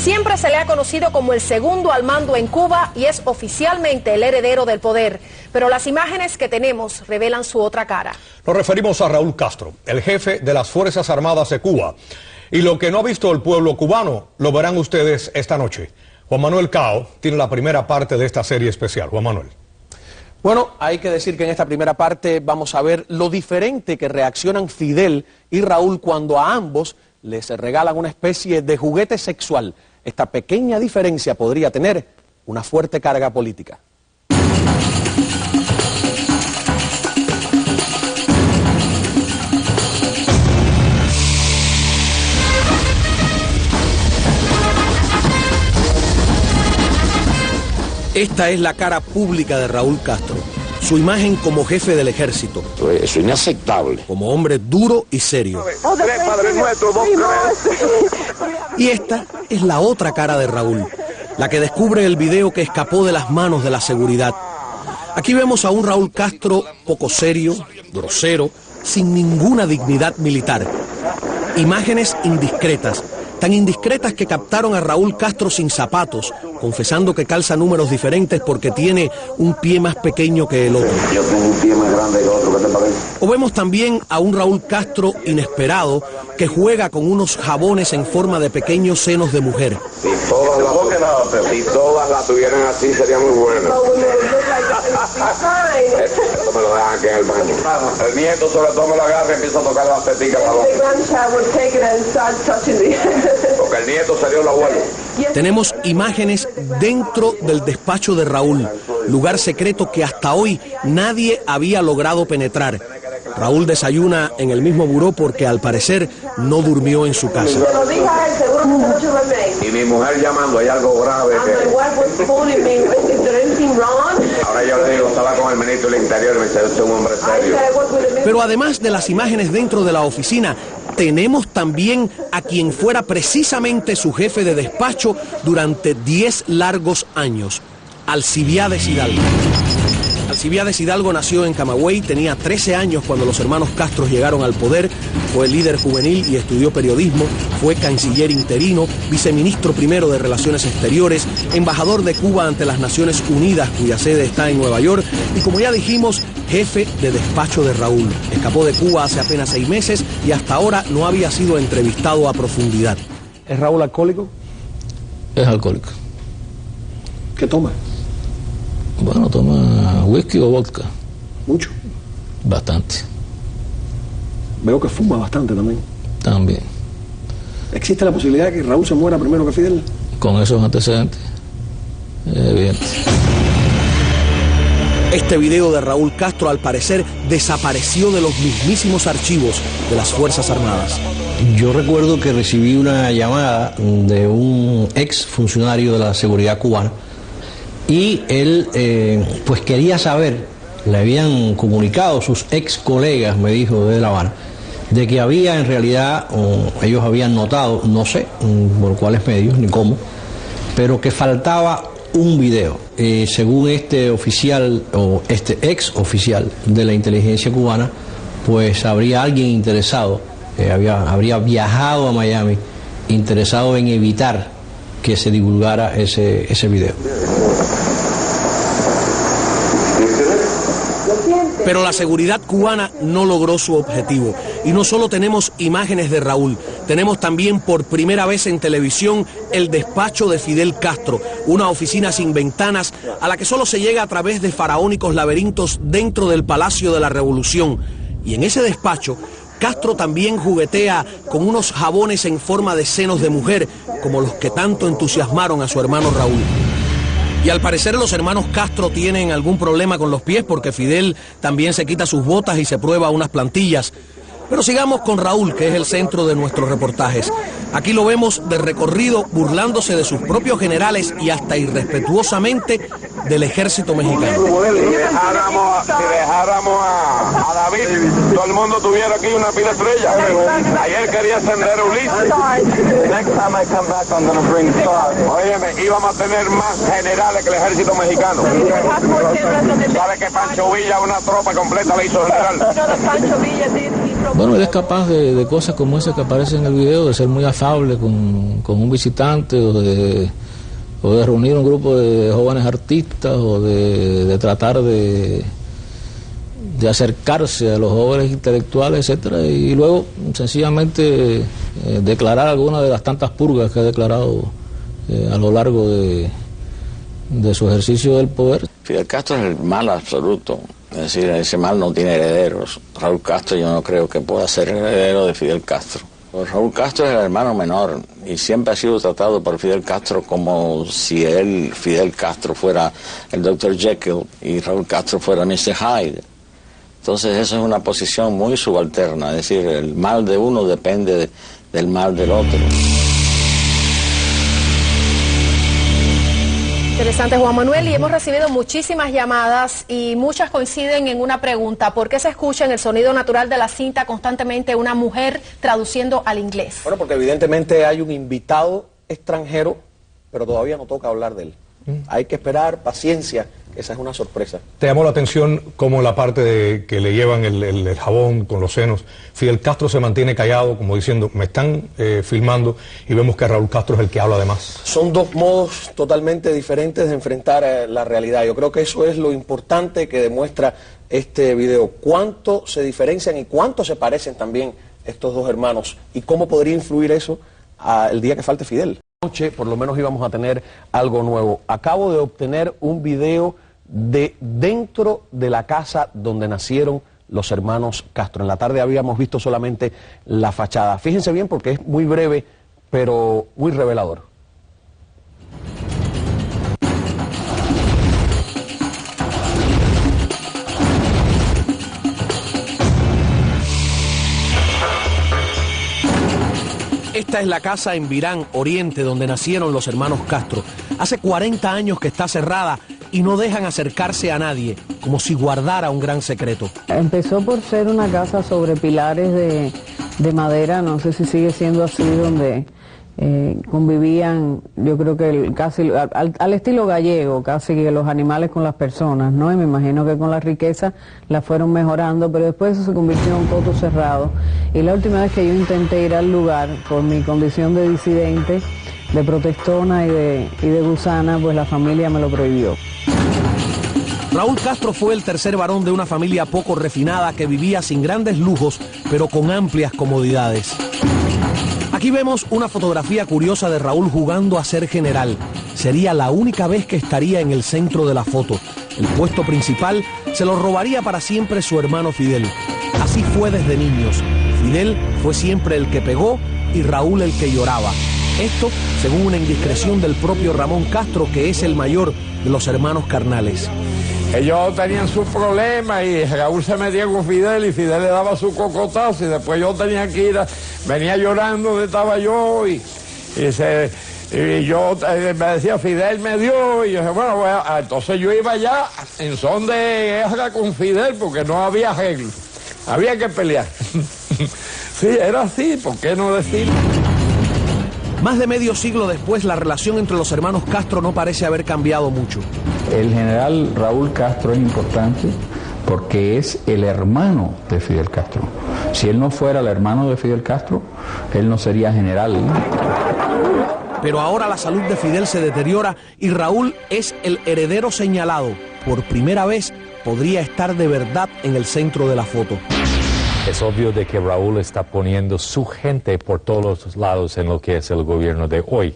Siempre se le ha conocido como el segundo al mando en Cuba y es oficialmente el heredero del poder. Pero las imágenes que tenemos revelan su otra cara. Nos referimos a Raúl Castro, el jefe de las Fuerzas Armadas de Cuba. Y lo que no ha visto el pueblo cubano, lo verán ustedes esta noche. Juan Manuel Cao tiene la primera parte de esta serie especial. Juan Manuel. Bueno, hay que decir que en esta primera parte vamos a ver lo diferente que reaccionan Fidel y Raúl cuando a ambos les regalan una especie de juguete sexual. Esta pequeña diferencia podría tener una fuerte carga política. Esta es la cara pública de Raúl Castro, su imagen como jefe del ejército. Eso es inaceptable. Como hombre duro y serio. Y esta es la otra cara de Raúl, la que descubre el video que escapó de las manos de la seguridad. Aquí vemos a un Raúl Castro poco serio, grosero, sin ninguna dignidad militar. Imágenes indiscretas. Tan indiscretas que captaron a Raúl Castro sin zapatos, confesando que calza números diferentes porque tiene un pie más pequeño que el otro. Yo tengo un pie más grande que el otro, ¿qué te parece? O vemos también a un Raúl Castro inesperado que juega con unos jabones en forma de pequeños senos de mujer. Si todas las tuvieran así sería muy bueno. Esto me lo dejan aquí en el baño. El nieto sobre todo me lo agarra y empieza a tocar las teticas. Porque el nieto salió el abuelo. Tenemos imágenes dentro del despacho de Raúl, lugar secreto que hasta hoy nadie había logrado penetrar. Raúl desayuna en el mismo buró porque al parecer no durmió en su casa. Y mi mujer llamando, hay algo grave. Ahora yo le digo, estaba con el ministro del Interior y me dice, usted es un hombre serio. Pero además de las imágenes dentro de la oficina, tenemos también a quien fuera precisamente su jefe de despacho durante 10 largos años, Alcibiades Hidalgo. Alcibiades Hidalgo nació en Camagüey, tenía 13 años cuando los hermanos Castro llegaron al poder, fue líder juvenil y estudió periodismo, fue canciller interino, viceministro primero de Relaciones Exteriores, embajador de Cuba ante las Naciones Unidas, cuya sede está en Nueva York, y como ya dijimos, jefe de despacho de Raúl. Escapó de Cuba hace apenas 6 meses y hasta ahora no había sido entrevistado a profundidad. ¿Es Raúl alcohólico? Es alcohólico. ¿Qué toma? Bueno, toma whisky o vodka. ¿Mucho? Bastante. Veo que fuma bastante también. También. ¿Existe la posibilidad de que Raúl se muera primero que Fidel? Con esos antecedentes, es evidente. Este video de Raúl Castro al parecer desapareció de los mismísimos archivos de las Fuerzas Armadas. Yo recuerdo que recibí una llamada de un ex funcionario de la seguridad cubana y él pues quería saber, le habían comunicado sus ex colegas, me dijo, de La Habana, de que había en realidad, ellos habían notado, no sé por cuáles medios ni cómo, pero que faltaba un video. Según este oficial o este ex oficial de la inteligencia cubana, pues habría alguien interesado, habría viajado a Miami interesado en evitar que se divulgara ese video. Pero la seguridad cubana no logró su objetivo. Y no solo tenemos imágenes de Raúl, tenemos también por primera vez en televisión el despacho de Fidel Castro, una oficina sin ventanas a la que solo se llega a través de faraónicos laberintos dentro del Palacio de la Revolución. Y en ese despacho, Castro también juguetea con unos jabones en forma de senos de mujer, como los que tanto entusiasmaron a su hermano Raúl. Y al parecer los hermanos Castro tienen algún problema con los pies porque Fidel también se quita sus botas y se prueba unas plantillas. Pero sigamos con Raúl, que es el centro de nuestros reportajes. Aquí lo vemos de recorrido burlándose de sus propios generales y hasta irrespetuosamente del ejército mexicano. Si dejáramos a David, todo el mundo tuviera aquí una pila estrella. Ayer quería ascender a Ulises. Óyeme, íbamos a tener más generales que el ejército mexicano. ¿Sabe que Pancho Villa una tropa completa le hizo general? Bueno, él es capaz de cosas como esa que aparece en el video, de ser muy afable con un visitante o de reunir un grupo de jóvenes artistas o de tratar de acercarse a los jóvenes intelectuales, etcétera, y luego sencillamente declarar algunas de las tantas purgas que ha declarado a lo largo de su ejercicio del poder. Fidel Castro es el mal absoluto, es decir, ese mal no tiene herederos. Raúl Castro yo no creo que pueda ser heredero de Fidel Castro. Raúl Castro es el hermano menor y siempre ha sido tratado por Fidel Castro como si Fidel Castro, fuera el Dr. Jekyll y Raúl Castro fuera Mr. Hyde. Entonces eso es una posición muy subalterna, es decir, el mal de uno depende del mal del otro. Interesante, Juan Manuel, y hemos recibido muchísimas llamadas y muchas coinciden en una pregunta: ¿por qué se escucha en el sonido natural de la cinta constantemente una mujer traduciendo al inglés? Bueno, porque evidentemente hay un invitado extranjero, pero todavía no toca hablar de él. Hay que esperar, paciencia, esa es una sorpresa. ¿Te llamó la atención cómo la parte de que le llevan el jabón con los senos, Fidel Castro se mantiene callado, como diciendo, me están filmando, y vemos que Raúl Castro es el que habla además? Son dos modos totalmente diferentes de enfrentar la realidad. Yo creo que eso es lo importante que demuestra este video. Cuánto se diferencian y cuánto se parecen también estos dos hermanos, y cómo podría influir eso el día que falte Fidel. Noche por lo menos íbamos a tener algo nuevo. Acabo de obtener un video de dentro de la casa donde nacieron los hermanos Castro. En la tarde habíamos visto solamente la fachada. Fíjense bien porque es muy breve, pero muy revelador. Esta es la casa en Virán, Oriente, donde nacieron los hermanos Castro. Hace 40 años que está cerrada y no dejan acercarse a nadie, como si guardara un gran secreto. Empezó por ser una casa sobre pilares de madera, no sé si sigue siendo así, donde convivían, yo creo que casi al estilo gallego, casi que los animales con las personas, ¿no? Y me imagino que con la riqueza la fueron mejorando, pero después eso se convirtió en un coto cerrado. Y la última vez que yo intenté ir al lugar, por mi condición de disidente, de protestona y de gusana, pues la familia me lo prohibió. Raúl Castro fue el tercer varón de una familia poco refinada que vivía sin grandes lujos, pero con amplias comodidades. Aquí vemos una fotografía curiosa de Raúl jugando a ser general. Sería la única vez que estaría en el centro de la foto. El puesto principal se lo robaría para siempre su hermano Fidel. Así fue desde niños. Fidel fue siempre el que pegó y Raúl el que lloraba. Esto según una indiscreción del propio Ramón Castro, que es el mayor de los hermanos carnales. Ellos tenían sus problemas y Raúl se metía con Fidel y Fidel le daba su cocotazo y después yo tenía que ir, venía llorando donde estaba yo y yo me decía, Fidel me dio, y yo dije, bueno, entonces yo iba allá en son de guerra con Fidel porque no había arreglo, había que pelear. Sí, era así, ¿por qué no decirlo? Más de medio siglo después, la relación entre los hermanos Castro no parece haber cambiado mucho. El general Raúl Castro es importante porque es el hermano de Fidel Castro. Si él no fuera el hermano de Fidel Castro, él no sería general. Pero ahora la salud de Fidel se deteriora y Raúl es el heredero señalado. Por primera vez podría estar de verdad en el centro de la foto. Es obvio de que Raúl está poniendo su gente por todos los lados en lo que es el gobierno de hoy.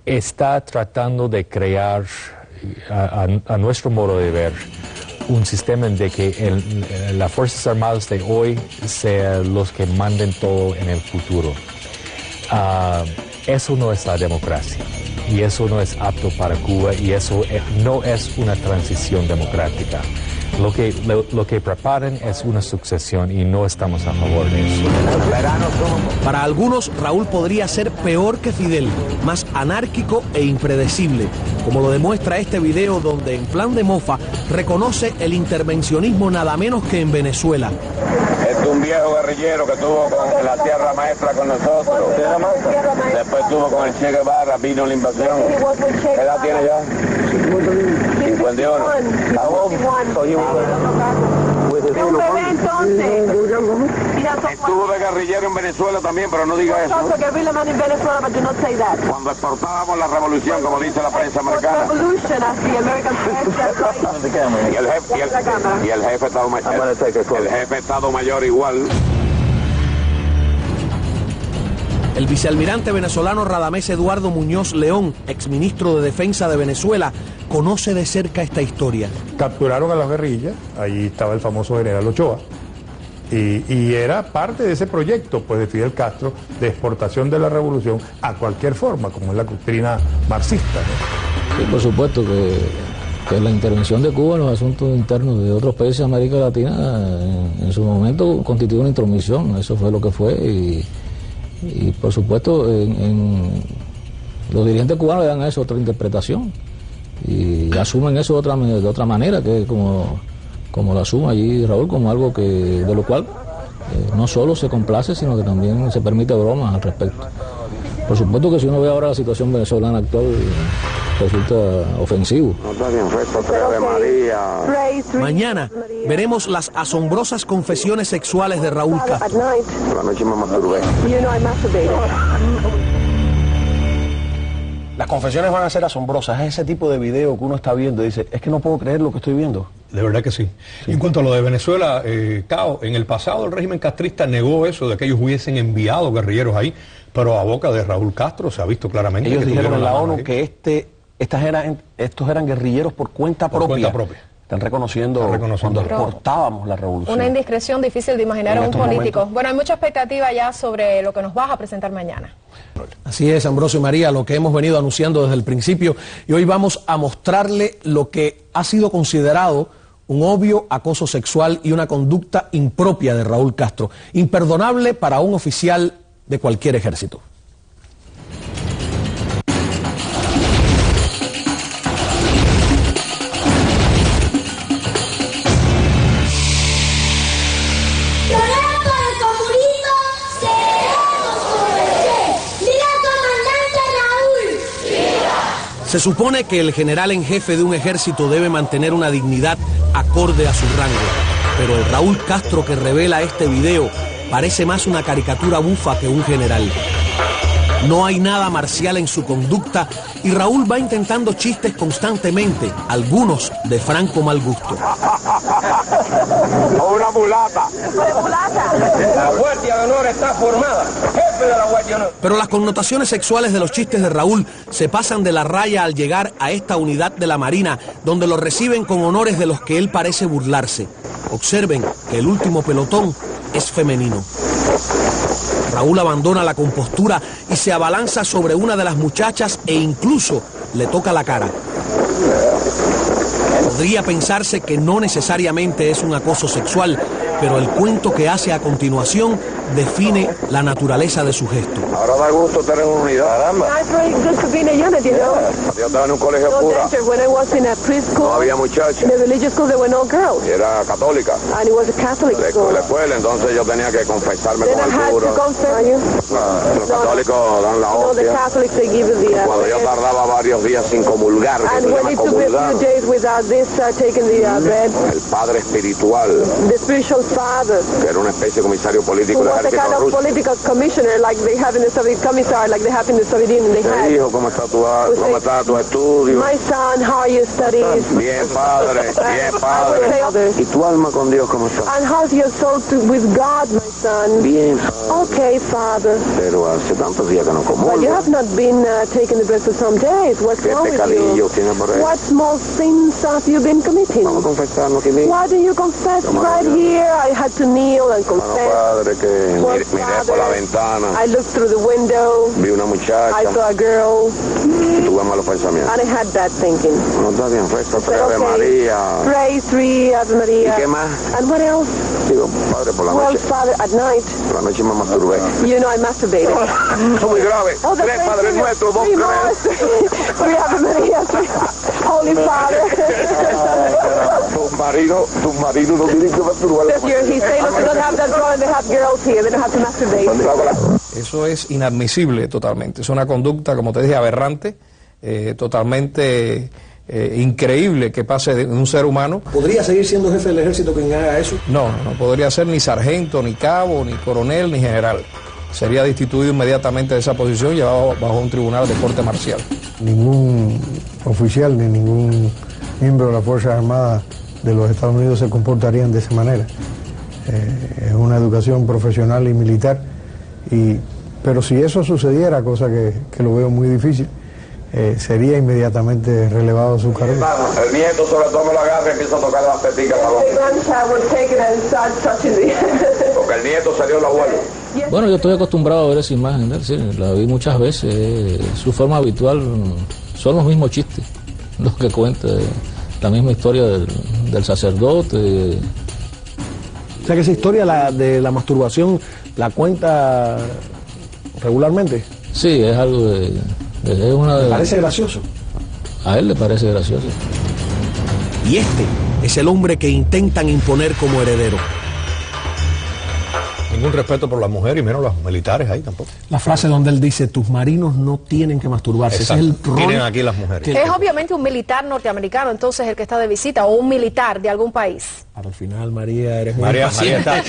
Está tratando de crear, a nuestro modo de ver, un sistema en de que las Fuerzas Armadas de hoy sean los que manden todo en el futuro. Eso no es la democracia y eso no es apto para Cuba y eso no es una transición democrática. Lo que preparan es una sucesión y no estamos a favor de eso. Para algunos, Raúl podría ser peor que Fidel, más anárquico e impredecible, como lo demuestra este video donde en plan de mofa reconoce el intervencionismo nada menos que en Venezuela. Es un viejo guerrillero que estuvo con la Sierra Maestra con nosotros. Después estuvo con el Che Guevara, vino la invasión. ¿Qué edad tiene ya? 51. Estuvo de guerrillero en Venezuela también, pero no diga eso. Cuando exportábamos la revolución, como dice la prensa americana. Y el jefe de Estado Mayor igual. El vicealmirante venezolano Radamés Eduardo Muñoz León, exministro de Defensa de Venezuela, conoce de cerca esta historia. Capturaron a las guerrillas, ahí estaba el famoso general Ochoa, y era parte de ese proyecto pues, de Fidel Castro de exportación de la revolución a cualquier forma, como es la doctrina marxista, ¿no? Sí, por supuesto que la intervención de Cuba en los asuntos internos de otros países de América Latina en su momento constituyó una intromisión, eso fue lo que fue, y por supuesto los dirigentes cubanos le dan a eso otra interpretación y asumen eso de otra manera, que como lo asume allí Raúl, como algo de lo cual no solo se complace, sino que también se permite bromas al respecto. Por supuesto que si uno ve ahora la situación venezolana actual, resulta ofensivo. Mañana veremos las asombrosas confesiones sexuales de Raúl Castro. La noche me masturbé. Las confesiones van a ser asombrosas. Es ese tipo de video que uno está viendo y dice, es que no puedo creer lo que estoy viendo. De verdad que sí. Y en cuanto a lo de Venezuela, Cao, en el pasado el régimen castrista negó eso de que ellos hubiesen enviado guerrilleros ahí, pero a boca de Raúl Castro se ha visto claramente. Ellos que dijeron en la ONU ahí. que estos eran guerrilleros por cuenta propia. Están reconociendo cuando exportábamos la revolución. Una indiscreción difícil de imaginar a un político. Bueno, hay mucha expectativa ya sobre lo que nos vas a presentar mañana. Así es, Ambrosio y María, lo que hemos venido anunciando desde el principio, y hoy vamos a mostrarle lo que ha sido considerado un obvio acoso sexual y una conducta impropia de Raúl Castro, imperdonable para un oficial de cualquier ejército. Se supone que el general en jefe de un ejército debe mantener una dignidad acorde a su rango, pero el Raúl Castro que revela este video parece más una caricatura bufa que un general. No hay nada marcial en su conducta y Raúl va intentando chistes constantemente, algunos de franco mal gusto. Una mulata. La Guardia de Honor está formada. Jefe de la Guardia de Honor. Pero las connotaciones sexuales de los chistes de Raúl se pasan de la raya al llegar a esta unidad de la Marina, donde lo reciben con honores de los que él parece burlarse. Observen que el último pelotón es femenino. Raúl abandona la compostura y se abalanza sobre una de las muchachas e incluso le toca la cara. Podría pensarse que no necesariamente es un acoso sexual, pero el cuento que hace a continuación define la naturaleza de su gesto. Ahora da gusto tener una unidad. Caramba. Yo estaba en un colegio cura. No había muchachas. Era católica. La escuela, entonces yo tenía que confesarme con el cura. Los católicos dan la hostia. Cuando yo tardaba varios días sin comulgar, que se llama comulgar, el padre espiritual, que era una especie de comisario político del ejército ruso, me dijo, ¿cómo está tu estudio? Bien, padre, bien, padre. ¿Y tu alma con Dios cómo está? Bien, padre. Pero hace tantos días que no comulgo. ¿Qué pecadillos tienes por ahí? Vamos a confesarnos aquí mismo. Why do you confess right here I had to kneel and confess. Padre, que miré por la ventana. I looked through the window. Vi una muchacha. I saw a girl. Y tuve malos pensamientos. And I had that thinking. No, está bien, resta 3 Ave María. Pray 3 Ave María. ¿Y qué más? And what else? Digo, Padre, por la Well, noche. Father, at night. Por la noche me masturbé. You know, I masturbated. Eso es muy grave. 3 Padres Nuestros, 2 3 Ave María. Holy Father. Tus maridos no tienen que masturbar. He's saying, look, they don't have that drawing, they have girls here, they don't have to masturbate. Eso es inadmisible totalmente. Es una conducta, como te dije, aberrante, totalmente increíble que pase de un ser humano. ¿Podría seguir siendo jefe del ejército quien haga eso? No podría ser ni sargento, ni cabo, ni coronel, ni general. Sería destituido inmediatamente de esa posición y llevado bajo un tribunal de corte marcial. Ningún oficial ni ningún miembro de las Fuerzas Armadas de los Estados Unidos se comportarían de esa manera. Es una educación profesional y militar, pero si eso sucediera, cosa que lo veo muy difícil, sería inmediatamente relevado de su carrera. El nieto sobre todo me lo agarra y empieza a tocar las teticas. Porque el nieto salió el abuelo. Bueno, yo estoy acostumbrado a ver esa imagen, ¿sí? La vi muchas veces. Su forma habitual son los mismos chistes, los que cuenta, la misma historia del sacerdote. O sea que esa historia de la masturbación la cuenta regularmente. Sí, es algo de ¿Parece gracioso? A él le parece gracioso. Y este es el hombre que intentan imponer como heredero. Ningún respeto por la mujer y menos los militares ahí tampoco. La frase donde él dice, tus marinos no tienen que masturbarse. Ese es el rol. Tienen aquí las mujeres. Es obviamente un militar norteamericado, entonces el que está de visita, o un militar de algún país. Al final, María, eres María está.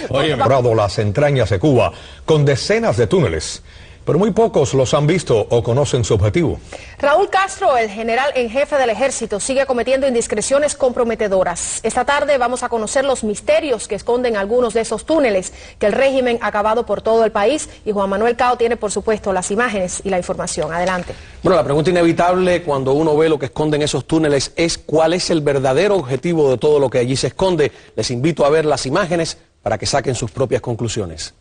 Oye, Prado, las entrañas de Cuba, con decenas de túneles, pero muy pocos los han visto o conocen su objetivo. Raúl Castro, el general en jefe del ejército, sigue cometiendo indiscreciones comprometedoras. Esta tarde vamos a conocer los misterios que esconden algunos de esos túneles que el régimen ha acabado por todo el país, y Juan Manuel Cao tiene, por supuesto, las imágenes y la información. Adelante. Bueno, la pregunta inevitable cuando uno ve lo que esconden esos túneles es cuál es el verdadero objetivo de todo lo que allí se esconde. Les invito a ver las imágenes para que saquen sus propias conclusiones.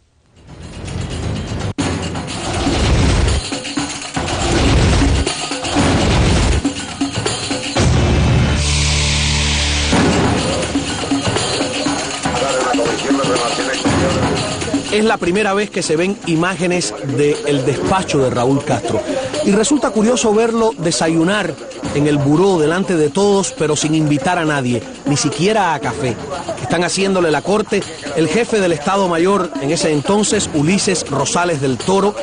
Es la primera vez que se ven imágenes del despacho de Raúl Castro. Y resulta curioso verlo desayunar en el buró delante de todos, pero sin invitar a nadie, ni siquiera a café. Están haciéndole la corte el jefe del Estado Mayor en ese entonces, Ulises Rosales del Toro,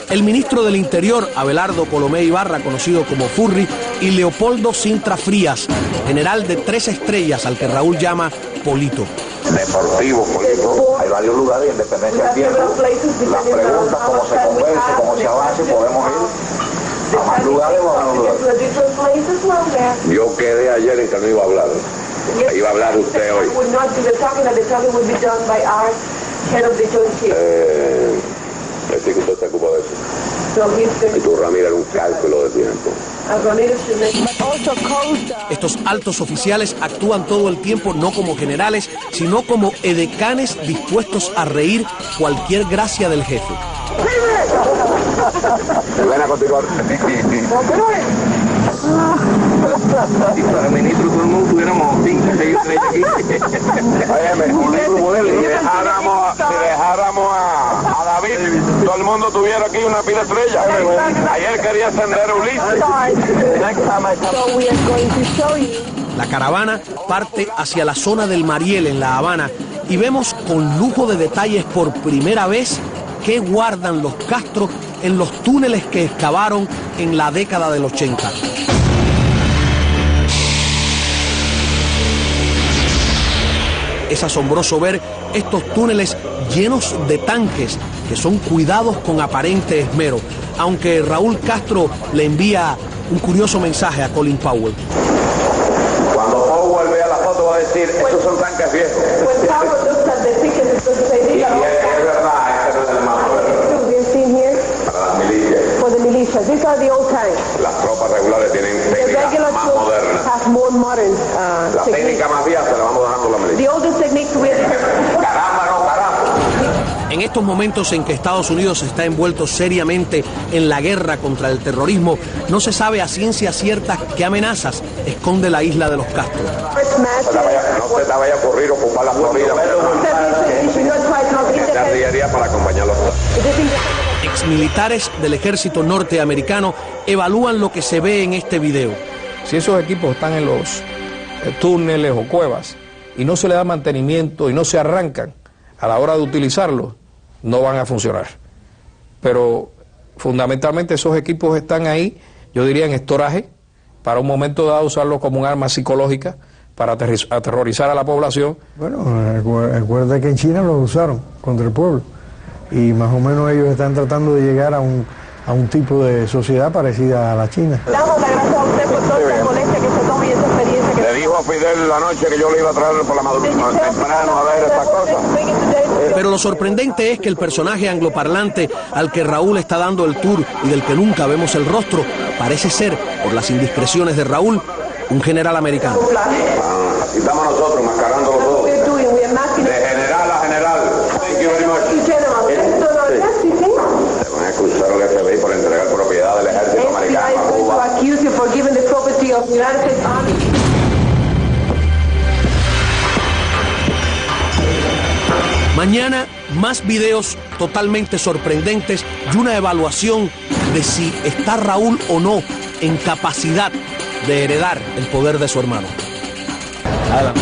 el ministro del Interior, Abelardo Colomé Ibarra, conocido como Furri, y Leopoldo Sintra Frías, general de 3 estrellas, al que Raúl llama Polito. Deportivo, político, hay varios lugares de independencia del tiempo. Las preguntas, cómo se converse, cómo se avance, podemos ir a más lugares o a menos lugares. Yo quedé ayer en que no iba a hablar. Iba a hablar usted hoy. Es que usted se ocupa de eso. Y tú, Ramírez, era un cálculo de tiempo. Estos altos oficiales actúan todo el tiempo no como generales, sino como edecanes dispuestos a reír cualquier gracia del jefe. Ven a continuar. Si para el ministro todo el mundo tuviéramos 5 o 6 estrellas aquí. Óyeme, un libro modelo. Si dejáramos a David, todo el mundo tuviera aquí una pila de estrellas. Ayer quería ascender a Ulises. La caravana parte hacia la zona del Mariel en La Habana y vemos con lujo de detalles por primera vez qué guardan los Castro en los túneles que excavaron en la década del 80. Es asombroso ver estos túneles llenos de tanques que son cuidados con aparente esmero, aunque Raúl Castro le envía un curioso mensaje a Colin Powell. Cuando Powell vea la foto va a decir, estos son tanques viejos. Y es verdad, este es el más moderno. Para las milicias. Las tropas regulares tienen técnicas más modernas. La técnica más vieja se la vamos dejando a la milicia. estos momentos en que Estados Unidos está envuelto seriamente en la guerra contra el terrorismo, no se sabe a ciencia cierta qué amenazas esconde la isla de los Castro. No se te vaya a ocurrir ocupar la Florida. Para acompañarlos. Exmilitares del ejército norteamericano evalúan lo que se ve en este video. Si esos equipos están en los túneles o cuevas y no se le da mantenimiento y no se arrancan a la hora de utilizarlos, no van a funcionar. Pero fundamentalmente esos equipos están ahí, yo diría en estoraje, para un momento dado usarlos como un arma psicológica para aterrorizar a la población. Bueno, recuerda que en China los usaron contra el pueblo y más o menos ellos están tratando de llegar a un tipo de sociedad parecida a la China. Damos las gracias a usted por toda esa molestia que se tome y esa experiencia que... Le dijo a Fidel la noche que yo le iba a traer por la madrugada temprano a ver estas cosas. Pero lo sorprendente es que el personaje angloparlante al que Raúl está dando el tour y del que nunca vemos el rostro, parece ser, por las indiscreciones de Raúl, un general americano. Así estamos nosotros, mascarando los dos. De general a general. Thank you very much. Se van a excusar al FBI por entregar propiedad del ejército americano a Cuba. Mañana, más videos totalmente sorprendentes y una evaluación de si está Raúl o no en capacidad de heredar el poder de su hermano. Adelante.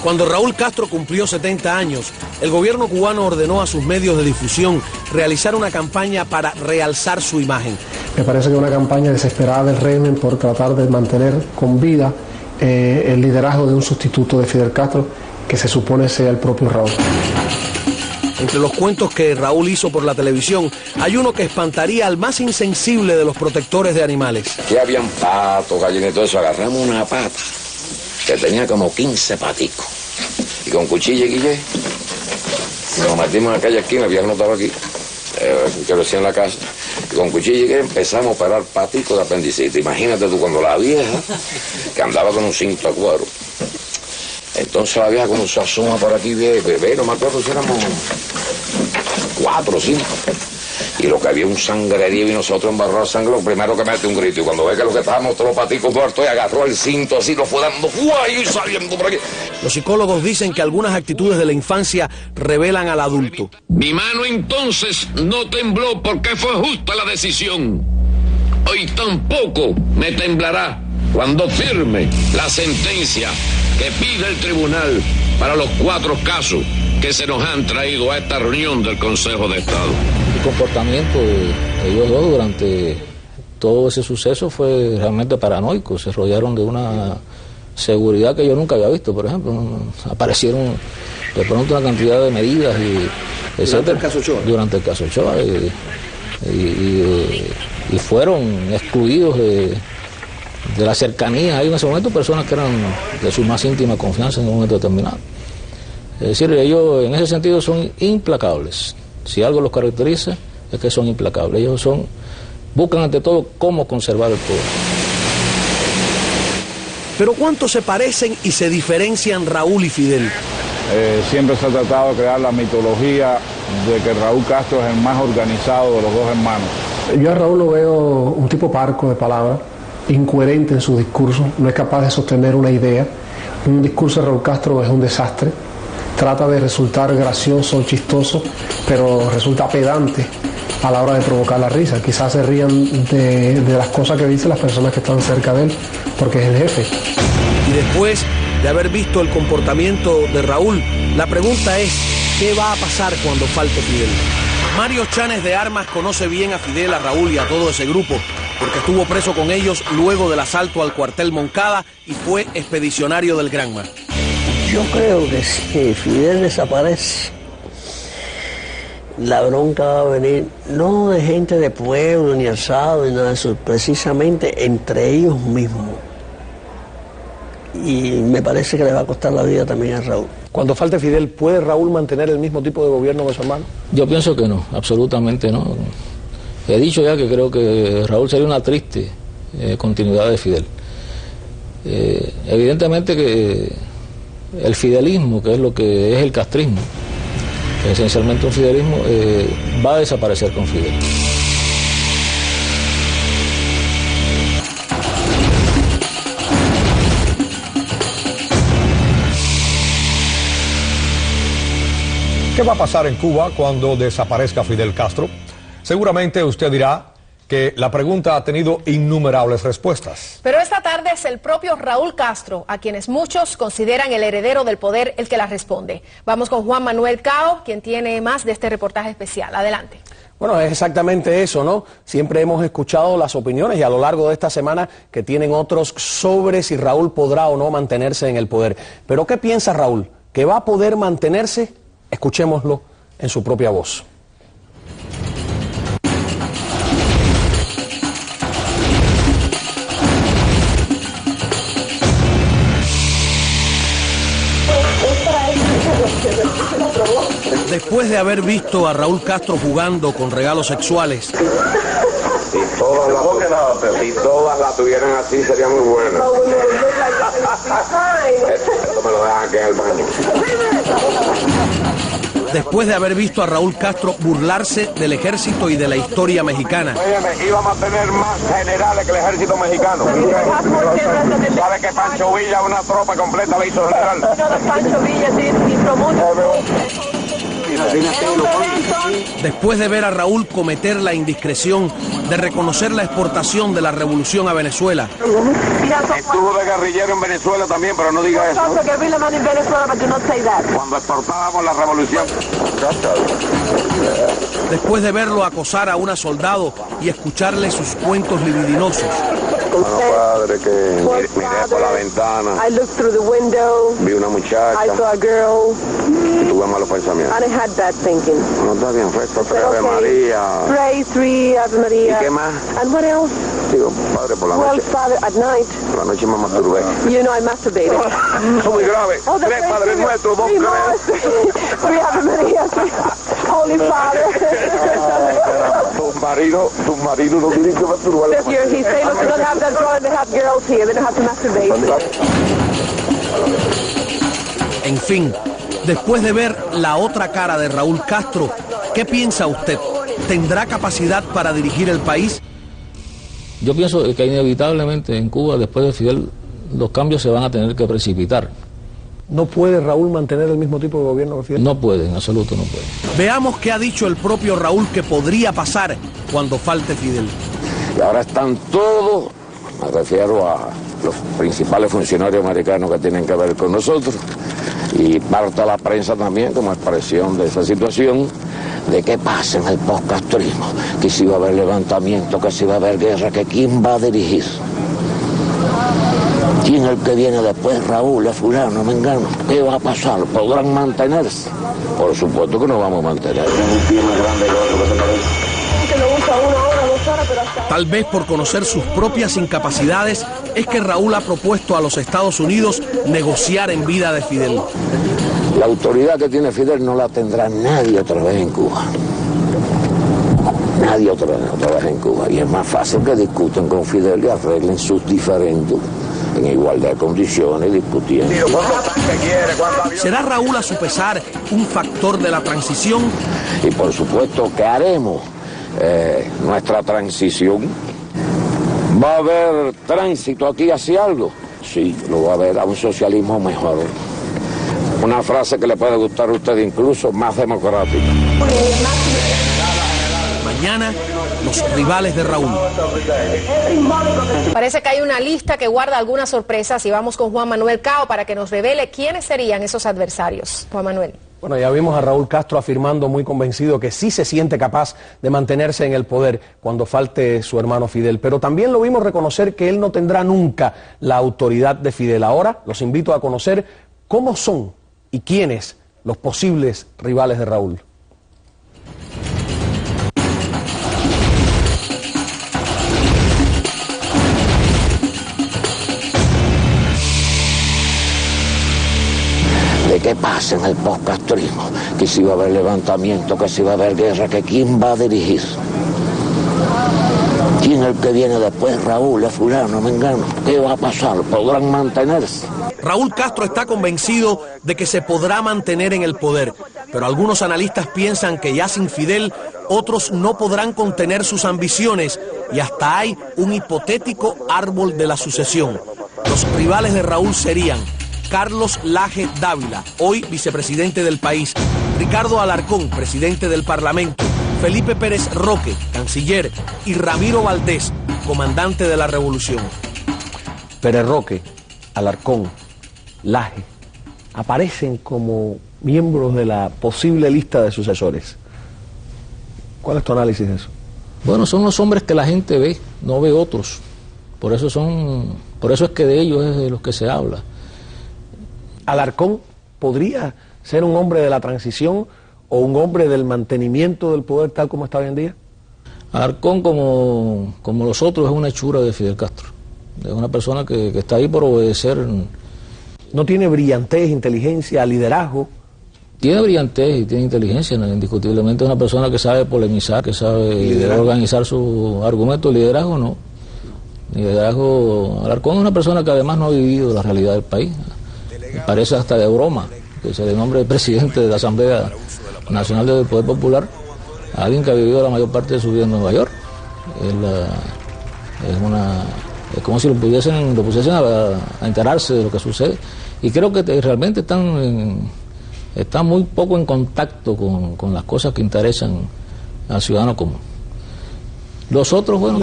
Cuando Raúl Castro cumplió 70 años, el gobierno cubano ordenó a sus medios de difusión realizar una campaña para realzar su imagen. Me parece que es una campaña desesperada del régimen por tratar de mantener con vida el liderazgo de un sustituto de Fidel Castro, que se supone sea el propio Raúl. Entre los cuentos que Raúl hizo por la televisión, hay uno que espantaría al más insensible de los protectores de animales. Aquí habían patos, gallinas y todo eso. Agarramos una pata que tenía como 15 paticos. Y con cuchilla y guille, nos metimos en aquella esquina, el viejo no estaba aquí, que lo hacía en la casa. Y con cuchilla y guille empezamos a operar paticos de apendicitis. Imagínate tú cuando la vieja, que andaba con un cinto de cuero. Entonces la vieja cuando se asoma por aquí, bebé, no me acuerdo si éramos 4 o 5. Y lo que había un sangrerío y nosotros embarrados de sangre, lo primero que mete un grito. Y cuando ve que lo que estábamos todos los paticos muertos, y agarró el cinto así, lo fue dando y saliendo por aquí. Los psicólogos dicen que algunas actitudes de la infancia revelan al adulto. Mi mano entonces no tembló porque fue justa la decisión. Hoy tampoco me temblará cuando firme la sentencia que pide el tribunal para los 4 casos que se nos han traído a esta reunión del Consejo de Estado. El comportamiento de ellos dos durante todo ese suceso fue realmente paranoico. Se rodearon de una seguridad que yo nunca había visto, por ejemplo. Aparecieron de pronto una cantidad de medidas y ¿Durante el caso Ochoa? Durante el caso Ochoa. Y fueron excluidos de la cercanía. Hay en ese momento personas que eran de su más íntima confianza en un momento determinado. Es decir, ellos en ese sentido son implacables. Si algo los caracteriza es que son implacables. Ellos buscan ante todo cómo conservar el poder. Pero ¿cuánto se parecen y se diferencian Raúl y Fidel? Siempre se ha tratado de crear la mitología de que Raúl Castro es el más organizado de los dos hermanos. Yo a Raúl lo veo un tipo parco de palabras, incoherente en su discurso, no es capaz de sostener una idea. Un discurso de Raúl Castro es un desastre. Trata de resultar gracioso, chistoso, pero resulta pedante a la hora de provocar la risa. Quizás se rían de las cosas que dicen las personas que están cerca de él, porque es el jefe. Y después de haber visto el comportamiento de Raúl, la pregunta es, ¿qué va a pasar cuando falte Fidel? Mario Chanes de Armas conoce bien a Fidel, a Raúl y a todo ese grupo, porque estuvo preso con ellos luego del asalto al cuartel Moncada y fue expedicionario del Granma. Yo creo que si Fidel desaparece, la bronca va a venir no de gente de pueblo, ni alzado, ni nada de eso, precisamente entre ellos mismos. Y me parece que le va a costar la vida también a Raúl. Cuando falte Fidel, ¿puede Raúl mantener el mismo tipo de gobierno que su hermano? Yo pienso que no, absolutamente no. He dicho ya que creo que Raúl sería una triste continuidad de Fidel. Evidentemente que el fidelismo, que es lo que es el castrismo, que es esencialmente un fidelismo, va a desaparecer con Fidel. ¿Qué va a pasar en Cuba cuando desaparezca Fidel Castro? Seguramente usted dirá que la pregunta ha tenido innumerables respuestas. Pero esta tarde es el propio Raúl Castro, a quienes muchos consideran el heredero del poder, el que la responde. Vamos con Juan Manuel Cao, quien tiene más de este reportaje especial. Adelante. Bueno, es exactamente eso, ¿no? Siempre hemos escuchado las opiniones y a lo largo de esta semana que tienen otros sobre si Raúl podrá o no mantenerse en el poder. Pero ¿qué piensa Raúl? ¿Que va a poder mantenerse? Escuchémoslo en su propia voz. Después de haber visto a Raúl Castro jugando con regalos sexuales, Si todas las tuvieran así sería muy bueno. Esto me lo dejan aquí en el baño. después de haber visto a Raúl Castro burlarse del ejército y de la historia mexicana, Íbamos a tener más generales que el ejército mexicano. ¿Sabe que Pancho Villa una tropa completa le hizo general? después de ver a Raúl cometer la indiscreción de reconocer la exportación de la revolución a Venezuela, Estuvo de guerrillero en Venezuela también, pero no diga eso. Cuando exportábamos la revolución. después de verlo acosar a una soldado y escucharle sus cuentos libidinosos, Bueno, padre, que miré por la ventana, vi una muchacha y tuve malos pensamientos. No, está bien, resto, Ave María. ¿Y qué más? Digo, padre, por la noche. Por la noche me masturbé. Eso muy grave. 3 Padres Nuestros, 2 Holy Father. Tu marido no tiene que masturbar. He say, look, they don't have that girl, they have girls here, they don't have to masturbate. en fin, después de ver la otra cara de Raúl Castro, ¿qué piensa usted? ¿Tendrá capacidad para dirigir el país? Yo pienso que inevitablemente en Cuba, después de Fidel, los cambios se van a tener que precipitar. ¿No puede Raúl mantener el mismo tipo de gobierno que Fidel? No puede, en absoluto no puede. Veamos qué ha dicho el propio Raúl que podría pasar cuando falte Fidel. Y ahora están todos, me refiero a los principales funcionarios americanos que tienen que ver con nosotros, y parte de la prensa también como expresión de esa situación, de qué pasa en el post-castrismo, que si va a haber levantamiento, que si va a haber guerra, que quién va a dirigir. ¿Quién es el que viene después? Raúl, fulano, mengano. ¿Qué va a pasar? ¿Podrán mantenerse? Por supuesto que no vamos a mantener. Tal vez por conocer sus propias incapacidades es que Raúl ha propuesto a los Estados Unidos negociar en vida de Fidel. La autoridad que tiene Fidel no la tendrá nadie otra vez en Cuba. Nadie otra vez en Cuba. Y es más fácil que discutan con Fidel y arreglen sus diferendos en igualdad de condiciones, discutiendo. ¿Será Raúl a su pesar un factor de la transición? Y por supuesto que haremos nuestra transición. ¿Va a haber tránsito aquí hacia algo? Sí, lo va a haber, a un socialismo mejor. Una frase que le puede gustar a usted incluso, más democrática. Mañana, los rivales de Raúl. Parece que hay una lista que guarda algunas sorpresas y vamos con Juan Manuel Cao para que nos revele quiénes serían esos adversarios. Juan Manuel. Bueno, ya vimos a Raúl Castro afirmando muy convencido que sí se siente capaz de mantenerse en el poder cuando falte su hermano Fidel, pero también lo vimos reconocer que él no tendrá nunca la autoridad de Fidel. Ahora los invito a conocer cómo son y quiénes los posibles rivales de Raúl. De qué pasa en el post-castrismo, que si va a haber levantamiento, que si va a haber guerra, que quién va a dirigir. ¿Quién es el que viene después? Raúl, es fulano, mengano. ¿Qué va a pasar? ¿Podrán mantenerse? Raúl Castro está convencido de que se podrá mantener en el poder, pero algunos analistas piensan que ya sin Fidel, otros no podrán contener sus ambiciones y hasta hay un hipotético árbol de la sucesión. Los rivales de Raúl serían Carlos Laje Dávila, hoy vicepresidente del país, Ricardo Alarcón, presidente del Parlamento, Felipe Pérez Roque, canciller, y Ramiro Valdés, comandante de la revolución. Pérez Roque, Alarcón, Laje, aparecen como miembros de la posible lista de sucesores. ¿Cuál es tu análisis de eso? Bueno, son los hombres que la gente ve, no ve otros. Por eso es que de ellos es de los que se habla. ¿Alarcón podría ser un hombre de la transición o un hombre del mantenimiento del poder tal como está hoy en día? Alarcón, como los otros, es una hechura de Fidel Castro. Es una persona que está ahí por obedecer. ¿No tiene brillantez, inteligencia, liderazgo? Tiene brillantez y tiene inteligencia, indiscutiblemente es una persona que sabe polemizar, que sabe organizar su argumento. Liderazgo no. Liderazgo, Alarcón es una persona que además no ha vivido la realidad del país. Me parece hasta de broma que se le nombre presidente de la Asamblea Nacional del Poder Popular a alguien que ha vivido la mayor parte de su vida en Nueva York. Es como si lo pusiesen a enterarse de lo que sucede. Y creo que realmente están muy poco en contacto con las cosas que interesan al ciudadano común. Los otros, bueno...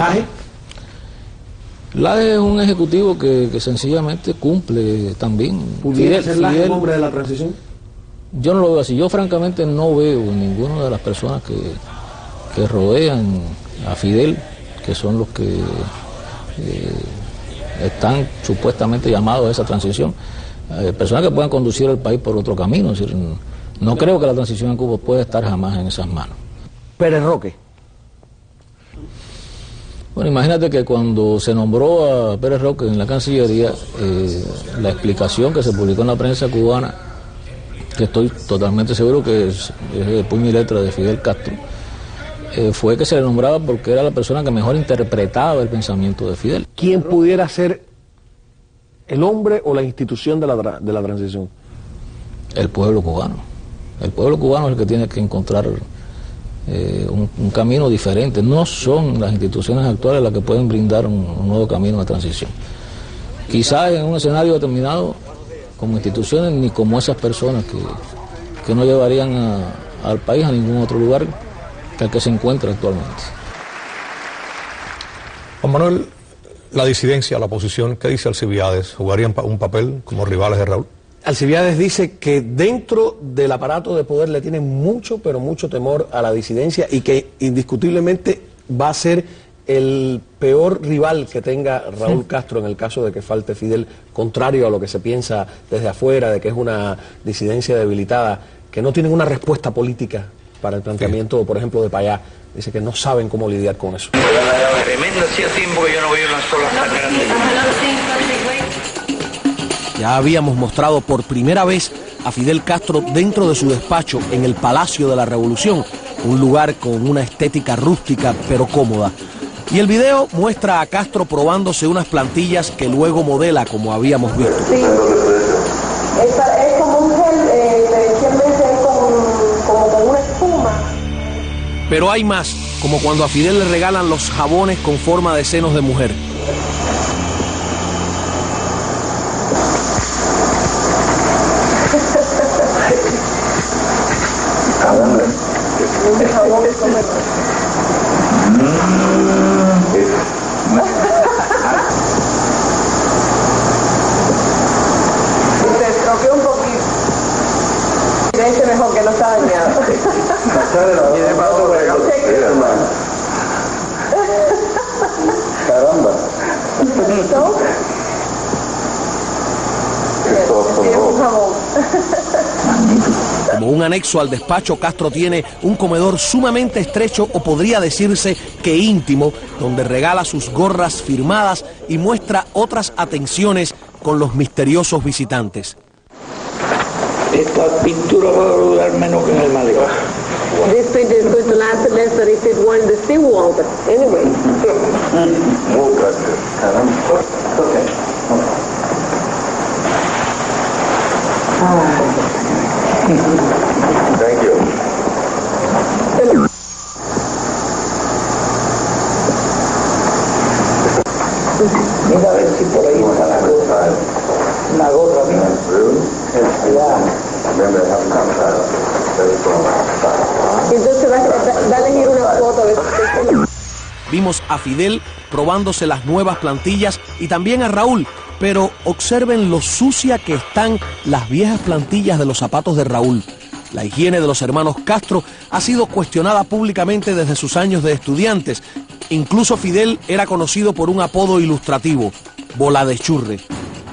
Laje es un ejecutivo que sencillamente cumple también. ¿Pudiera ser Laje el hombre de la transición? Yo no lo veo así. Yo francamente no veo ninguna de las personas que rodean a Fidel, que son los que están supuestamente llamados a esa transición, personas que puedan conducir el país por otro camino. Es decir, no creo que la transición en Cuba pueda estar jamás en esas manos. Pérez Roque. Bueno, imagínate que cuando se nombró a Pérez Roque en la Cancillería, la explicación que se publicó en la prensa cubana, que estoy totalmente seguro que es de puño y letra de Fidel Castro, fue que se le nombraba porque era la persona que mejor interpretaba el pensamiento de Fidel. ¿Quién pudiera ser el hombre o la institución de la transición? El pueblo cubano. El pueblo cubano es el que tiene que encontrar un camino diferente. No son las instituciones actuales las que pueden brindar un nuevo camino de transición. Quizás en un escenario determinado, como instituciones, ni como esas personas que no llevarían al país a ningún otro lugar que el que se encuentra actualmente. Juan Manuel, la disidencia, la oposición, ¿qué dice Alcibiades? ¿Jugarían un papel como rivales de Raúl? Alcibiades dice que dentro del aparato de poder le tienen mucho, pero mucho temor a la disidencia y que indiscutiblemente va a ser el peor rival que tenga Raúl Castro en el caso de que falte Fidel, contrario a lo que se piensa desde afuera, de que es una disidencia debilitada, que no tienen una respuesta política para el planteamiento, por ejemplo, de Payá. Dice que no saben cómo lidiar con eso. Tremendo hacía tiempo que yo no veía una sola tan grande. Ya habíamos mostrado por primera vez a Fidel Castro dentro de su despacho en el Palacio de la Revolución, un lugar con una estética rústica pero cómoda. Y el video muestra a Castro probándose unas plantillas que luego modela, como habíamos visto. Sí. Es como un gel, como con una espuma. Pero hay más, como cuando a Fidel le regalan los jabones con forma de senos de mujer. Se estropeó un poquito. Vence mejor que no está dañado. Caramba. Como un anexo al despacho, Castro tiene un comedor sumamente estrecho, o podría decirse que íntimo, donde regala sus gorras firmadas y muestra otras atenciones con los misteriosos visitantes. Esta pintura va a durar menos que en el malecón. This printer is going to last less than if it were in the seawall, but anyway. Okay. Thank you. Mira a ver si por ahí está una gorra mía. Entonces dale ir una foto. Vimos a Fidel probándose las nuevas plantillas y también a Raúl, pero observen lo sucia que están las viejas plantillas de los zapatos de Raúl. La higiene de los hermanos Castro ha sido cuestionada públicamente desde sus años de estudiantes. Incluso Fidel era conocido por un apodo ilustrativo, Bola de Churre.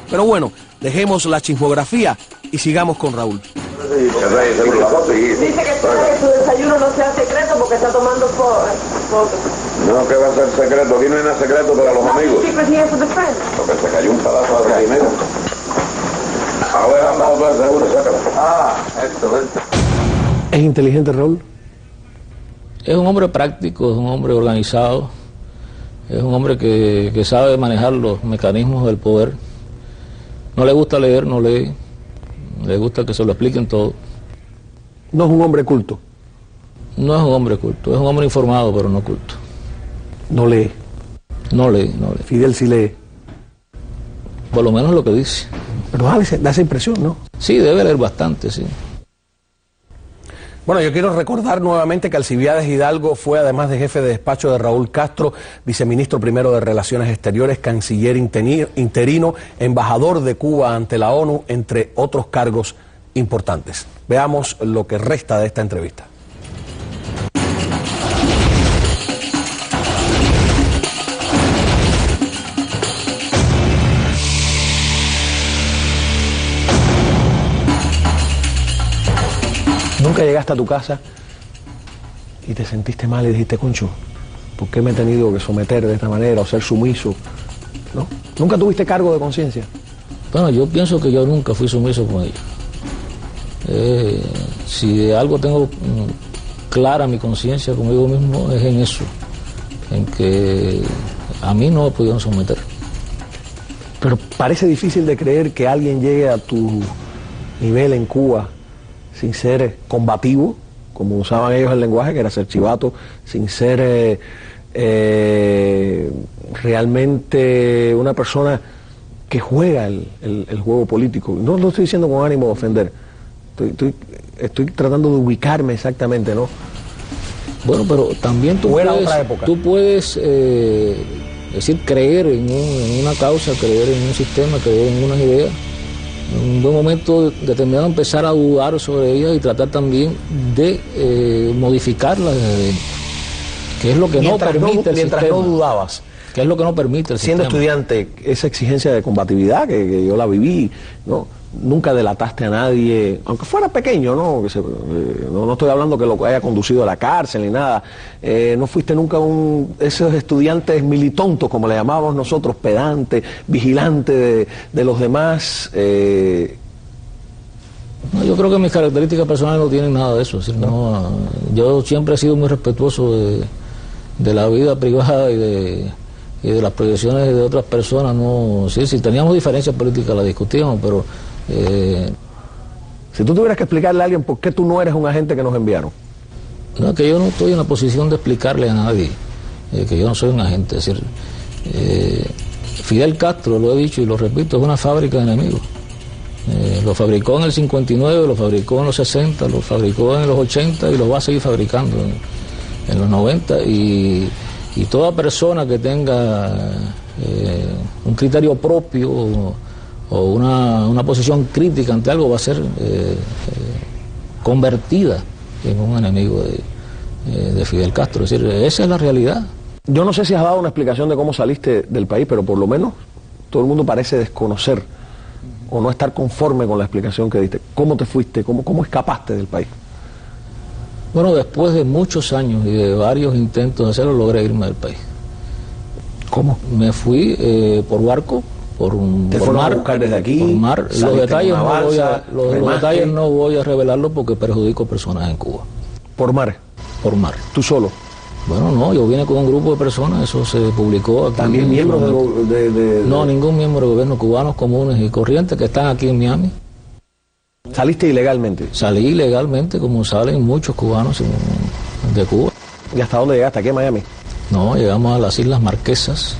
Pero bueno, dejemos la chismografía y sigamos con Raúl. Dice que espera que su desayuno no sea secreto porque está tomando fotos. No, que va a ser secreto. Aquí no hay nada secreto para los amigos. Porque se cayó un pedazo de dinero. A ver, vamos a ver seguro, sácalo. Esto. ¿Es inteligente, Raúl? Es un hombre práctico, es un hombre organizado, es un hombre que sabe manejar los mecanismos del poder. No le gusta leer, no lee, le gusta que se lo expliquen todo. No es un hombre culto. No es un hombre culto, es un hombre informado, pero no culto. No lee. No lee. Fidel sí lee. Por lo menos lo que dice. Pero da esa impresión, ¿no? Sí, debe leer bastante, sí. Bueno, yo quiero recordar nuevamente que Alcibiades Hidalgo fue, además de jefe de despacho de Raúl Castro, viceministro primero de Relaciones Exteriores, canciller interino, embajador de Cuba ante la ONU, entre otros cargos importantes. Veamos lo que resta de esta entrevista. ¿Nunca llegaste a tu casa y te sentiste mal y dijiste, concho, ¿por qué me he tenido que someter de esta manera o ser sumiso? ¿No? ¿Nunca tuviste cargo de conciencia? Bueno, yo pienso que yo nunca fui sumiso con ellos. Si de algo tengo clara mi conciencia conmigo mismo es en eso, en que a mí no me pudieron someter. Pero parece difícil de creer que alguien llegue a tu nivel en Cuba sin ser combativo, como usaban ellos el lenguaje, que era ser chivato, sin ser realmente una persona que juega el juego político. No lo estoy diciendo con ánimo de ofender, estoy tratando de ubicarme exactamente, ¿no? Bueno, pero también tú puedes decir, creer en una causa, creer en un sistema, creer en unas ideas. En un buen momento determinado empezar a dudar sobre ellas y tratar también de modificarlas, que es lo que no permite el sistema. Mientras no dudabas. Que es lo que no permite el siendo sistema. Estudiante, esa exigencia de combatividad que yo la viví, ¿no? Nunca delataste a nadie, aunque fuera pequeño, ¿no? No estoy hablando que lo haya conducido a la cárcel ni nada. No fuiste nunca esos estudiantes militontos, como le llamábamos nosotros, pedante, vigilante de los demás. No, yo creo que mis características personales no tienen nada de eso. Es decir, yo siempre he sido muy respetuoso de la vida privada y de las proyecciones de otras personas. No, sí, si teníamos diferencias políticas las discutíamos, pero si tú tuvieras que explicarle a alguien por qué tú no eres un agente que nos enviaron. No, que yo no estoy en la posición de explicarle a nadie que yo no soy un agente. Es decir, Fidel Castro, lo he dicho y lo repito, es una fábrica de enemigos. Lo fabricó en el 59, lo fabricó en los 60, lo fabricó en los 80 y lo va a seguir fabricando en los 90. Y toda persona que tenga un criterio propio o una posición crítica ante algo va a ser convertida en un enemigo de Fidel Castro. Es decir, esa es la realidad. Yo no sé si has dado una explicación de cómo saliste del país, pero por lo menos todo el mundo parece desconocer o no estar conforme con la explicación que diste. ¿Cómo te fuiste? ¿Cómo escapaste del país? Bueno, después de muchos años y de varios intentos de hacerlo, logré irme del país. ¿Cómo? Me fui por barco, por mar, a buscar desde aquí, por mar. Los detalles no voy a revelarlo porque perjudico personas en Cuba. ¿Por mar? Por mar. ¿Tú solo? Bueno, no, yo vine con un grupo de personas, eso se publicó aquí. ¿También miembros de...? No, ningún miembro del gobierno, cubanos comunes y corrientes que están aquí en Miami. ¿Saliste ilegalmente? Salí ilegalmente, como salen muchos cubanos de Cuba. ¿Y hasta dónde llegaste? ¿Aquí en Miami? No, llegamos a las Islas Marquesas,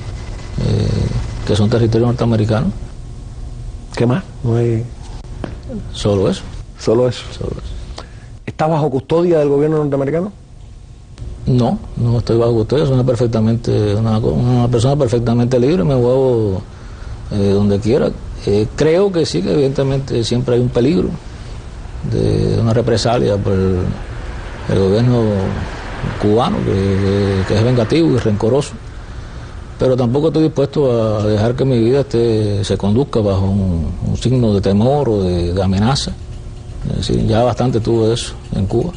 que son territorio norteamericano. ¿Qué más? No hay... Solo eso. Solo eso. ¿Estás bajo custodia del gobierno norteamericano? No, no estoy bajo custodia, soy una persona perfectamente libre, me muevo donde quiera. Creo que sí, que evidentemente siempre hay un peligro de una represalia por el gobierno cubano, que es vengativo y rencoroso. Pero tampoco estoy dispuesto a dejar que mi vida se conduzca bajo un signo de temor o de amenaza. Es decir, ya bastante tuve de eso en Cuba.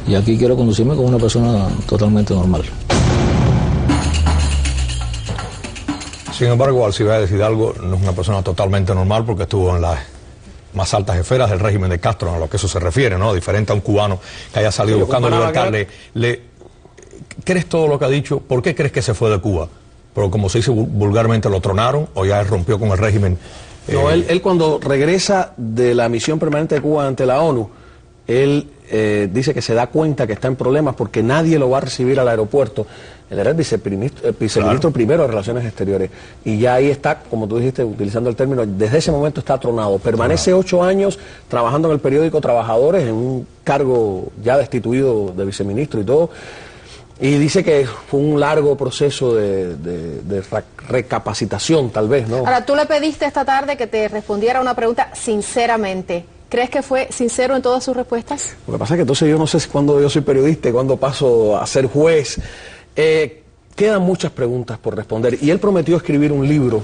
Y aquí quiero conducirme como una persona totalmente normal. Sin embargo, Alcibiades Hidalgo no es una persona totalmente normal porque estuvo en las más altas esferas del régimen de Castro, a lo que eso se refiere, ¿no? Diferente a un cubano que haya salido buscando libertad. ¿Crees todo lo que ha dicho? ¿Por qué crees que se fue de Cuba? Pero como se dice vulgarmente, ¿lo tronaron o ya rompió con el régimen? No, él cuando regresa de la misión permanente de Cuba ante la ONU, él dice que se da cuenta que está en problemas porque nadie lo va a recibir al aeropuerto. Él era el viceministro primero de Relaciones Exteriores. Y ya ahí está, como tú dijiste, utilizando el término, desde ese momento está tronado. Permanece 8 años trabajando en el periódico Trabajadores, en un cargo ya destituido de viceministro y todo. Y dice que fue un largo proceso de recapacitación, tal vez, ¿no? Ahora, tú le pediste esta tarde que te respondiera una pregunta sinceramente. ¿Crees que fue sincero en todas sus respuestas? Lo que pasa es que entonces yo no sé si cuando yo soy periodista y cuando paso a ser juez. Quedan muchas preguntas por responder. Y él prometió escribir un libro.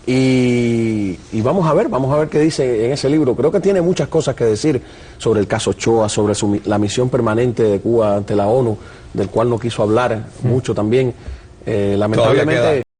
Y vamos a ver qué dice en ese libro. Creo que tiene muchas cosas que decir sobre el caso Ochoa, sobre la misión permanente de Cuba ante la ONU, del cual no quiso hablar mucho también. Lamentablemente...